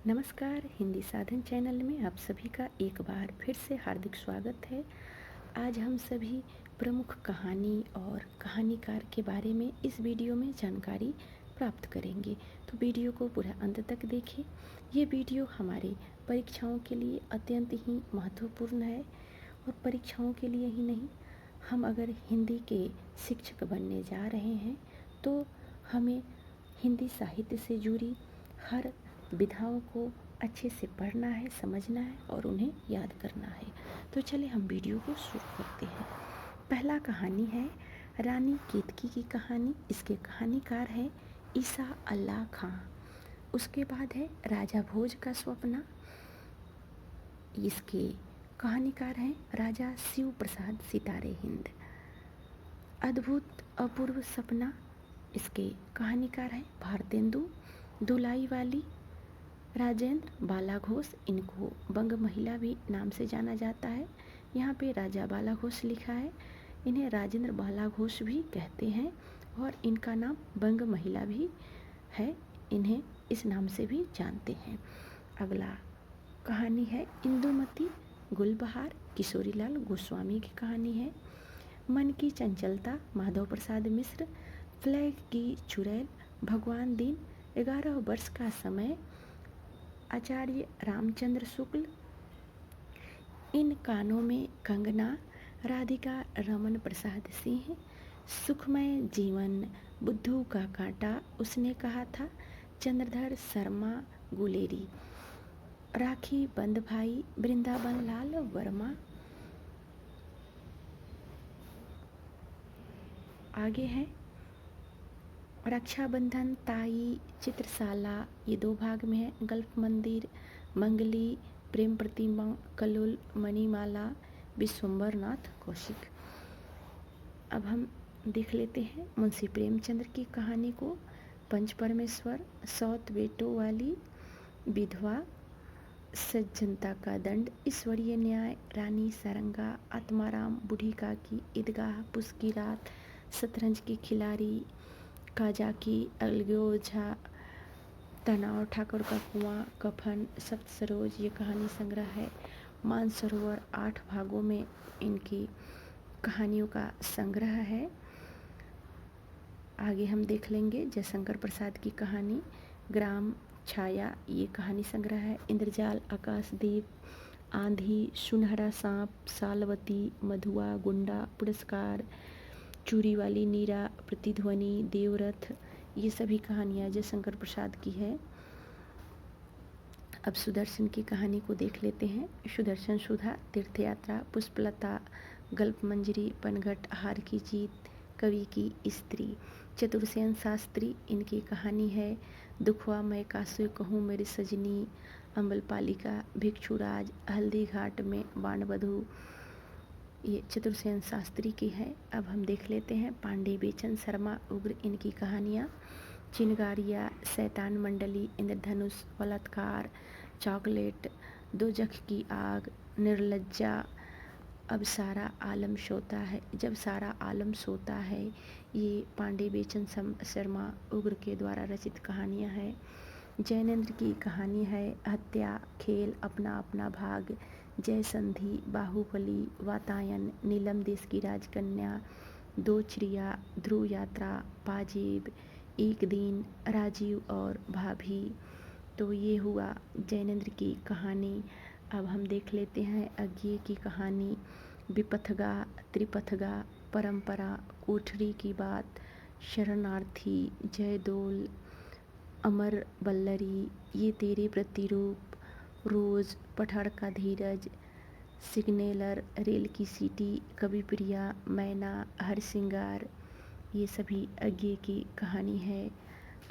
नमस्कार। हिंदी साधन चैनल में आप सभी का एक बार फिर से हार्दिक स्वागत है। आज हम सभी प्रमुख कहानी और कहानीकार के बारे में इस वीडियो में जानकारी प्राप्त करेंगे, तो वीडियो को पूरा अंत तक देखें। ये वीडियो हमारे परीक्षाओं के लिए अत्यंत ही महत्वपूर्ण है और परीक्षाओं के लिए ही नहीं, हम अगर हिंदी के शिक्षक बनने जा रहे हैं तो हमें हिंदी साहित्य से जुड़ी हर विधाओं को अच्छे से पढ़ना है, समझना है और उन्हें याद करना है। तो चलिए हम वीडियो को शुरू करते हैं। पहला कहानी है रानी केतकी की कहानी। इसके कहानीकार है ईसा अल्लाह खां। उसके बाद है राजा भोज का स्वप्न। इसके कहानीकार हैं राजा शिव प्रसाद सितारे हिंद। अद्भुत अपूर्व सपना। इसके कहानीकार हैं भारतेंदु दुलाई वाली। राजेंद्र बाला घोष, इनको बंग महिला भी नाम से जाना जाता है। यहाँ पे राजा बाला घोष लिखा है, इन्हें राजेंद्र बाला घोष भी कहते हैं और इनका नाम बंग महिला भी है, इन्हें इस नाम से भी जानते हैं। अगला कहानी है इंदुमती गुलबहार, किशोरीलाल गोस्वामी की कहानी है। मन की चंचलता, माधव प्रसाद मिश्र। फ्लैग की चुड़ैल, भगवान दीन। 11 वर्ष का समय, आचार्य रामचंद्र शुक्ल। इन कानों में कंगना, राधिका रमन प्रसाद सिंह। सुखमय जीवन, बुद्धू का कांटा, उसने कहा था, चंद्रधर शर्मा गुलेरी। राखी बंद भाई, वृंदावन लाल वर्मा। आगे है रक्षाबंधन, ताई, चित्रशाला, ये 2 भाग में है। गल्फ मंदिर, मंगली, प्रेम प्रतिमा, कलोल, मणिमाला, विश्वम्बर नाथ कौशिक। अब हम देख लेते हैं मुंशी प्रेमचंद्र की कहानी को। पंच परमेश्वर, सौत बेटों वाली विधवा, सज्जनता का दंड, ईश्वरीय न्याय, रानी सारंगा, आत्माराम, बूढ़ी काकी, ईदगाह, पुस की रात, शतरंज की खिलाड़ी, काजाकी, अलगोझा, तनाव, ठाकुर का कुआं, कफन, सप्त सरोज, ये कहानी संग्रह है। मानसरोवर 8 भागों में इनकी कहानियों का संग्रह है। आगे हम देख लेंगे जयशंकर प्रसाद की कहानी, ग्राम छाया, ये कहानी संग्रह है। इंद्रजाल, आकाशदीप, आंधी, सुनहरा सांप, सालवती, मधुआ, गुंडा, पुरस्कार, चूरी वाली नीरा, प्रतिध्वनि, देवरथ, ये सभी कहानियाँ जयशंकर प्रसाद की है। अब सुदर्शन की कहानी को देख लेते हैं। सुदर्शन सुधा, तीर्थयात्रा, पुष्पलता, गल्प मंजरी, पनघट, हार की जीत, कवि की स्त्री। चतुर्सेन शास्त्री, इनकी कहानी है दुखवा मैं कासे कहूँ मेरी सजनी, अम्बलपालिका, भिक्षुराज, हल्दी घाट में बाणवधु, ये चतुर्सेन शास्त्री की है। अब हम देख लेते हैं पांडे बेचन शर्मा उग्र, इनकी कहानियाँ। चिनगारिया, शैतान मंडली, इंद्रधनुष, बलात्कार, चॉकलेट, दोजख की आग, निर्लज्जा, अब सारा आलम सोता है, जब सारा आलम सोता है, ये पांडे बेचन शर्मा उग्र के द्वारा रचित कहानियाँ हैं। जैनेन्द्र की कहानी है हत्या, खेल, अपना अपना भाग, जय संधि, बाहुबली, वातायन, नीलम देश की राजकन्या, दो चिड़िया, ध्रुव यात्रा, पाजेब, एक दिन, राजीव और भाभी। तो ये हुआ जैनेन्द्र की कहानी। अब हम देख लेते हैं अज्ञेय की कहानी। विपथगा, त्रिपथगा, परंपरा, कोठरी की बात, शरणार्थी, जयदोल, अमर बल्लरी, ये तेरे प्रतिरूप, रोज, पठार का धीरज, सिग्नेलर, रेल की सीटी, कवि प्रिया, मैना, हरसिंगार, ये सभी अज्ञेय की कहानी है।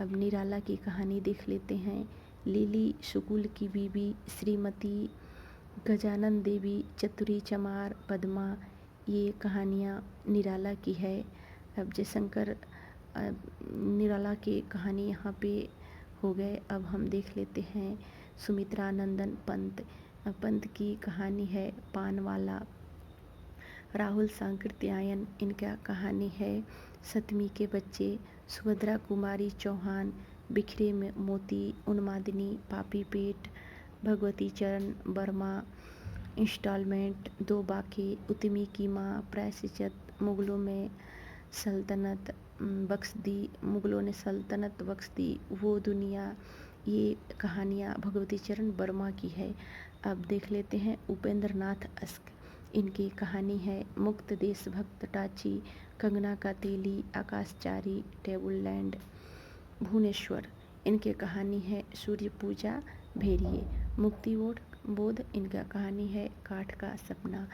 अब निराला की कहानी देख लेते हैं। लिली, सुकुल की बीबी, श्रीमती, गजानन देवी, चतुरी चमार, पद्मा, ये कहानियाँ निराला की है। अब जयशंकर निराला की कहानी यहाँ पे हो गए। अब हम देख लेते हैं सुमित्रानंदन पंत। पंत की कहानी है पानवाला। राहुल सांकृत्यायन, इनका कहानी है सतमी के बच्चे। सुभद्रा कुमारी चौहान, बिखरे में मोती, उन्मादिनी, पापी पेट, भगवती चरण, बर्मा, इंस्टॉलमेंट, दो बाकी, उतमी की माँ, प्रायश्चित, मुग़लों ने सल्तनत बख्श दी, वो दुनिया। ये कहानियाँ भगवती चरण वर्मा की है। अब देख लेते हैं उपेंद्र नाथ अस्क। इनकी कहानी है मुक्त देशभक्त टाची, कंगना का तेली, आकाशचारी, टेबल लैंड, भुवनेश्वर। इनके कहानी है सूर्य पूजा, भेड़िए, मुक्ति बोध। इनका कहानी है काठ का सपना।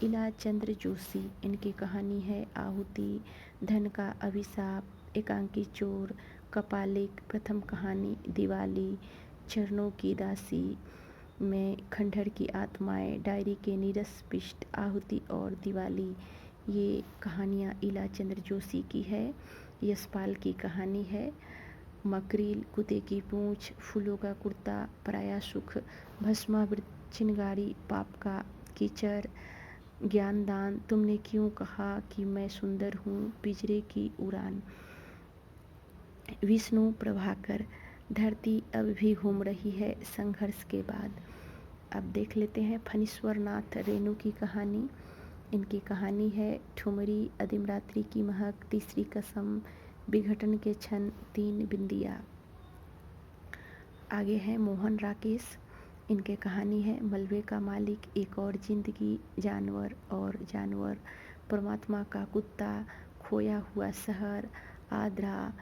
इला चंद्र जोशी। इनकी कहानी है आहुति, धन का अभिशाप, एकांकी चोर, कपालिक, प्रथम कहानी, दिवाली, चरणों की दासी में खंडहर की आत्माएं, डायरी के नीरस पृष्ठ, आहुति और दिवाली। ये कहानियाँ इला चंद्र जोशी की है। यशपाल की कहानी है मकरील, कुत्ते की पूंछ, फूलों का कुर्ता, पराया सुख, भस्मावृत चिंगारी, पाप का कीचड़, ज्ञानदान, तुमने क्यों कहा कि मैं सुंदर हूँ, पिंजरे की उड़ान। विष्णु प्रभाकर। धरती अब भी घूम रही है संघर्ष के बाद। अब देख लेते हैं फणीश्वर नाथ रेणु की कहानी। इनकी कहानी है ठुमरी, अदिम रात्रि की महक, तीसरी कसम, विघटन के क्षण, तीन बिंदिया। आगे है मोहन राकेश। इनके कहानी है मलबे का मालिक, एक और जिंदगी, जानवर और जानवर, परमात्मा का कुत्ता, खोया हुआ शहर, आद्रा,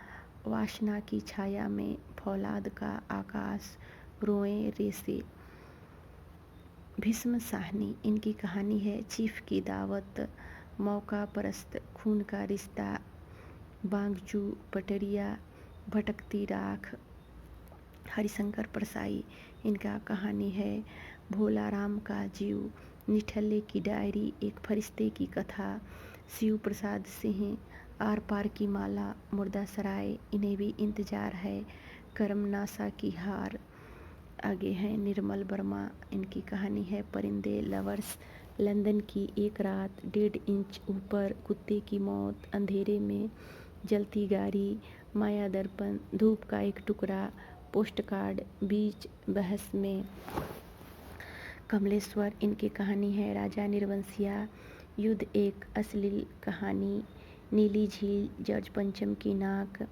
वासना की छाया में, फौलाद का आकाश, रोए रेसे। भीष्म साहनी। इनकी कहानी है चीफ की दावत, मौका परस्त, खून का रिश्ता, बांगजू, पटरिया, भटकती राख। हरिशंकर परसाई। इनका कहानी है भोला राम का जीव, निठल्ले की डायरी, एक फरिश्ते की कथा, शिव प्रसाद सिंह, आर पार की माला, मुर्दा सराय, इन्हें भी इंतजार है, करमनासा की हार। आगे हैं निर्मल वर्मा। इनकी कहानी है परिंदे लवर्स, लंदन की एक रात, 1.5 इंच ऊपर, कुत्ते की मौत, अंधेरे में, जलती गाड़ी, माया दर्पण, धूप का एक टुकड़ा, पोस्ट कार्ड, बीच बहस में। कमलेश्वर। इनकी कहानी है राजा निर्वंशिया, युद्ध एक अश्लील कहानी, नीली झील, जॉर्ज पंचम की नाक,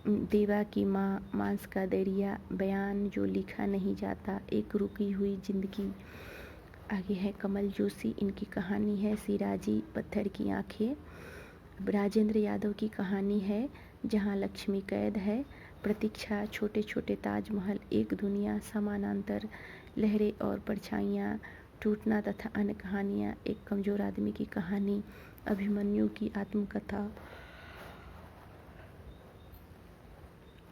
देवा की माँ, मांस का दरिया, बयान जो लिखा नहीं जाता, एक रुकी हुई जिंदगी। आगे है कमल जोशी। इनकी कहानी है सिराजी, पत्थर की आंखें। राजेंद्र यादव की कहानी है जहाँ लक्ष्मी कैद है, प्रतीक्षा, छोटे छोटे ताजमहल, एक दुनिया, समानांतर, लहरें और परछाइयाँ, टूटना तथा अन्य कहानियाँ, एक कमज़ोर आदमी की कहानी, अभिमन्यु की आत्मकथा।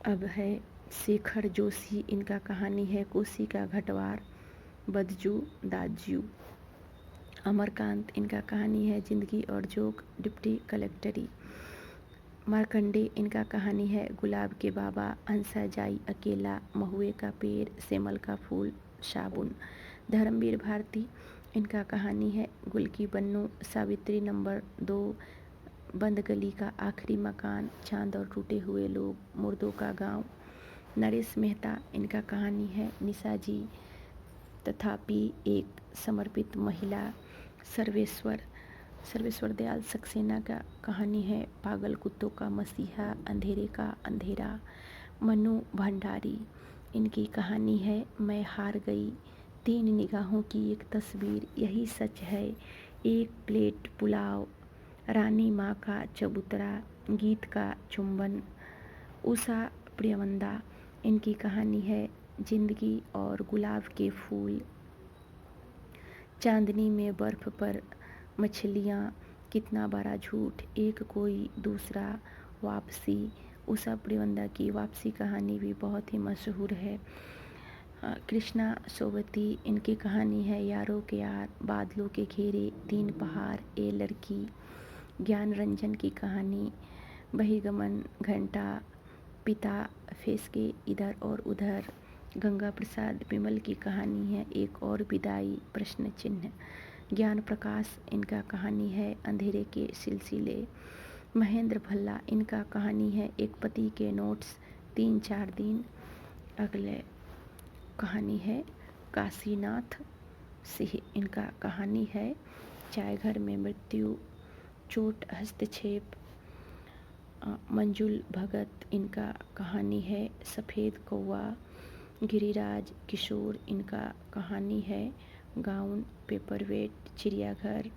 अब है शेखर जोशी। इनका कहानी है कोसी का घटवार, बदजू, दाजू। अमरकांत। इनका कहानी है जिंदगी और जोक, डिप्टी कलेक्टरी। मार्कंडे। इनका कहानी है गुलाब के बाबा, हंसा जाई अकेला, महुए का पेड़, सेमल का फूल, साबुन। धर्मवीर भारती। इनका कहानी है गुल की बन्नू, सावित्री नंबर 2, बंद गली का आखिरी मकान, चांद और टूटे हुए लोग, मुर्दों का गांव। नरेश मेहता। इनका कहानी है निशा जी, तथापि एक समर्पित महिला। सर्वेश्वर दयाल सक्सेना का कहानी है पागल कुत्तों का मसीहा, अंधेरे का अंधेरा। मनु भंडारी। इनकी कहानी है मैं हार गई, 3 निगाहों की एक तस्वीर, यही सच है, एक प्लेट पुलाव, रानी माँ का चबूतरा, गीत का चुंबन। उषा प्रियवंदा। इनकी कहानी है जिंदगी और गुलाब के फूल, चांदनी में बर्फ पर मछलियाँ, कितना बड़ा झूठ, एक कोई दूसरा, वापसी। उषा प्रियवंदा की वापसी कहानी भी बहुत ही मशहूर है। कृष्णा सोबती। इनकी कहानी है यारों के यार, बादलों के घेरे, 3 पहाड़, ए लड़की। ज्ञान रंजन की कहानी बहिगमन, घंटा, पिता, फेस के इधर और उधर। गंगा प्रसाद विमल की कहानी है एक और विदाई, प्रश्न चिन्ह। ज्ञान प्रकाश। इनका कहानी है अंधेरे के सिलसिले। महेंद्र भल्ला। इनका कहानी है एक पति के नोट्स, 3-4 दिन। अगले कहानी है काशीनाथ सिंह, इनका कहानी है चाय घर में मृत्यु, चोट हस्तक्षेप। मंजुल भगत, इनका कहानी है सफ़ेद कौवा। गिरिराज किशोर, इनका कहानी है गाउन पेपरवेट। चिड़ियाघर,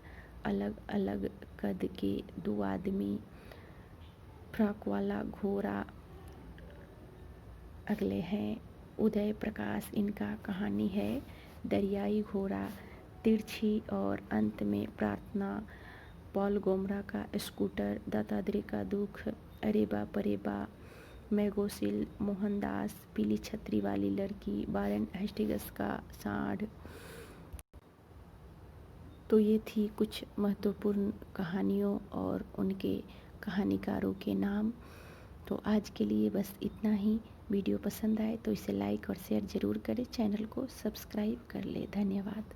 अलग अलग कद के 2 आदमी, फ्रॉक वाला घोड़ा। अगले हैं उदय प्रकाश, इनका कहानी है दरियाई घोड़ा, तिरछी और अंत में प्रार्थना। पॉल गोमरा का स्कूटर, दत्तात्रेय का दुख, अरेबा परेबा। मैगोसिल, मोहनदास, पीली छतरी वाली लड़की, वारेन हेस्टिंग्स का सांड। तो ये थी कुछ महत्वपूर्ण कहानियों और उनके कहानीकारों के नाम। तो आज के लिए बस इतना ही। वीडियो पसंद आए तो इसे लाइक और शेयर ज़रूर करें, चैनल को सब्सक्राइब कर ले। धन्यवाद।